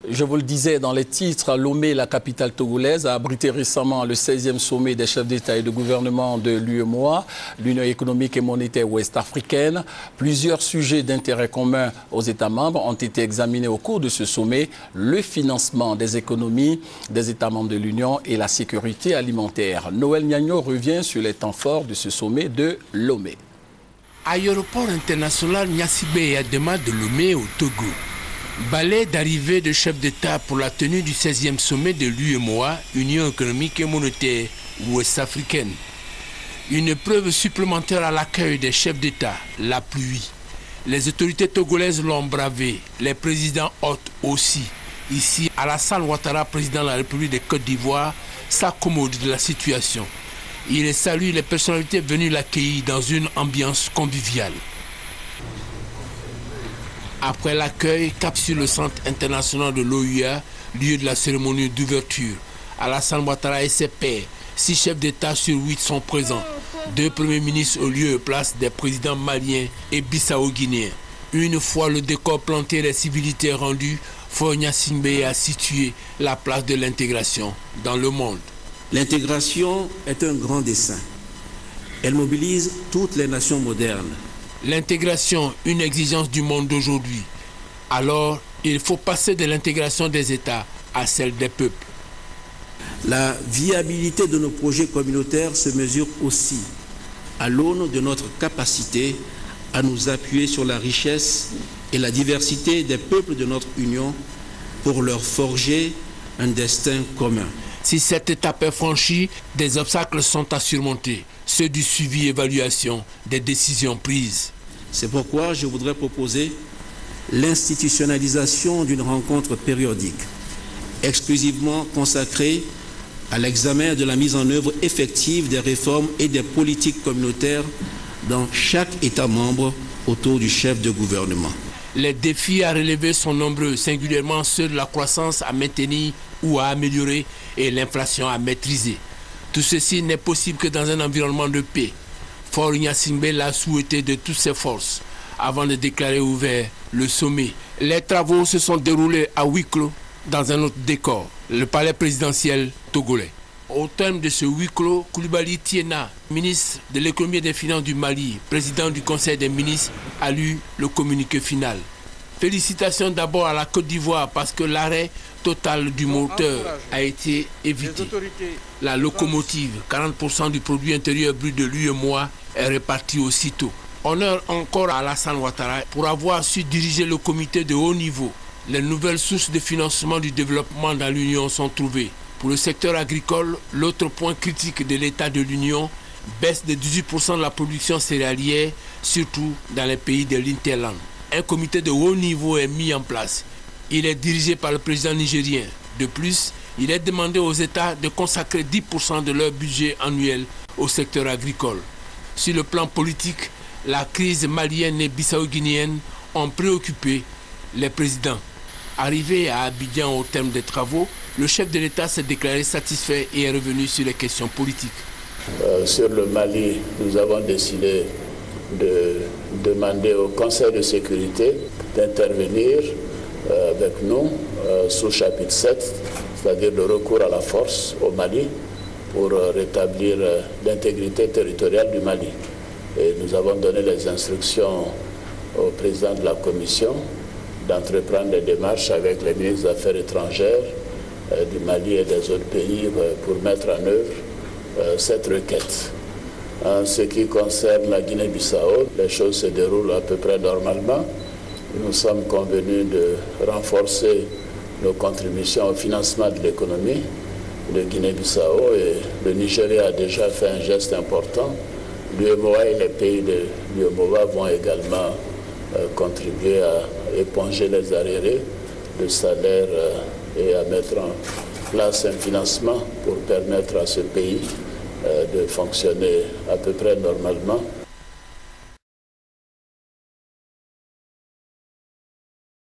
Je vous le disais dans les titres, Lomé, la capitale togolaise, a abrité récemment le 16e sommet des chefs d'État et de gouvernement de l'UEMOA, l'Union économique et monétaire ouest-africaine. Plusieurs sujets d'intérêt commun aux États membres ont été examinés au cours de ce sommet. Le financement des économies des États membres de l'Union et la sécurité alimentaire. Noël Niagno revient sur les temps forts de ce sommet de Lomé. À l'aéroport international Gnassingbé Eyadema de Lomé au Togo. Balai d'arrivée de chefs d'État pour la tenue du 16e sommet de l'UEMOA, Union économique et monétaire ouest-africaine. Une preuve supplémentaire à l'accueil des chefs d'État, la pluie. Les autorités togolaises l'ont bravé, les présidents hôtes aussi. Ici, Alassane Ouattara, président de la République de Côte d'Ivoire, s'accommode de la situation. Il salue les personnalités venues l'accueillir dans une ambiance conviviale. Après l'accueil, cap sur le centre international de l'OUA, lieu de la cérémonie d'ouverture. Alassane Ouattara et ses pairs, 6 chefs d'État sur 8 sont présents. 2 premiers ministres au lieu et place des présidents maliens et bissau-guinéens. Une fois le décor planté et les civilités rendues, Fort Gnassingbé a situé la place de l'intégration dans le monde. L'intégration est un grand dessein. Elle mobilise toutes les nations modernes. L'intégration, une exigence du monde d'aujourd'hui. Alors, il faut passer de l'intégration des États à celle des peuples. La viabilité de nos projets communautaires se mesure aussi à l'aune de notre capacité à nous appuyer sur la richesse et la diversité des peuples de notre Union pour leur forger un destin commun. Si cette étape est franchie, des obstacles sont à surmonter, ceux du suivi et évaluation des décisions prises. C'est pourquoi je voudrais proposer l'institutionnalisation d'une rencontre périodique, exclusivement consacrée à l'examen de la mise en œuvre effective des réformes et des politiques communautaires dans chaque État membre autour du chef de gouvernement. Les défis à relever sont nombreux, singulièrement ceux de la croissance à maintenir ou à améliorer et l'inflation à maîtriser. Tout ceci n'est possible que dans un environnement de paix. Fort Gnassingbé l'a souhaité de toutes ses forces avant de déclarer ouvert le sommet. Les travaux se sont déroulés à huis clos dans un autre décor, le palais présidentiel togolais. Au terme de ce huis clos, Koulibaly Tiena, ministre de l'économie et des finances du Mali, président du Conseil des ministres, a lu le communiqué final. Félicitations d'abord à la Côte d'Ivoire parce que l'arrêt total du moteur a été évité. La locomotive, 40% du produit intérieur brut de l'UEMOA, est répartie aussitôt. Honneur encore à Alassane Ouattara pour avoir su diriger le comité de haut niveau. Les nouvelles sources de financement du développement dans l'Union sont trouvées. Pour le secteur agricole, l'autre point critique de l'état de l'Union, baisse de 18% de la production céréalière, surtout dans les pays de l'Interland. Un comité de haut niveau est mis en place. Il est dirigé par le président nigérien. De plus, il est demandé aux États de consacrer 10% de leur budget annuel au secteur agricole. Sur le plan politique, la crise malienne et bissau-guinéenne ont préoccupé les présidents. Arrivé à Abidjan au terme des travaux, le chef de l'État s'est déclaré satisfait et est revenu sur les questions politiques. Sur le Mali, nous avons décidé de demander au Conseil de sécurité d'intervenir avec nous sous chapitre 7, c'est-à-dire le recours à la force au Mali pour rétablir l'intégrité territoriale du Mali. Et nous avons donné les instructions au président de la Commission d'entreprendre des démarches avec les ministres des Affaires étrangères du Mali et des autres pays pour mettre en œuvre cette requête. En ce qui concerne la Guinée-Bissau, les choses se déroulent à peu près normalement. Nous sommes convenus de renforcer nos contributions au financement de l'économie de Guinée-Bissau et le Nigeria a déjà fait un geste important. L'UEMOA et les pays de l'UEMOA vont également contribuer à éponger les arriérés de salaire et à mettre en place un financement pour permettre à ce pays de fonctionner à peu près normalement.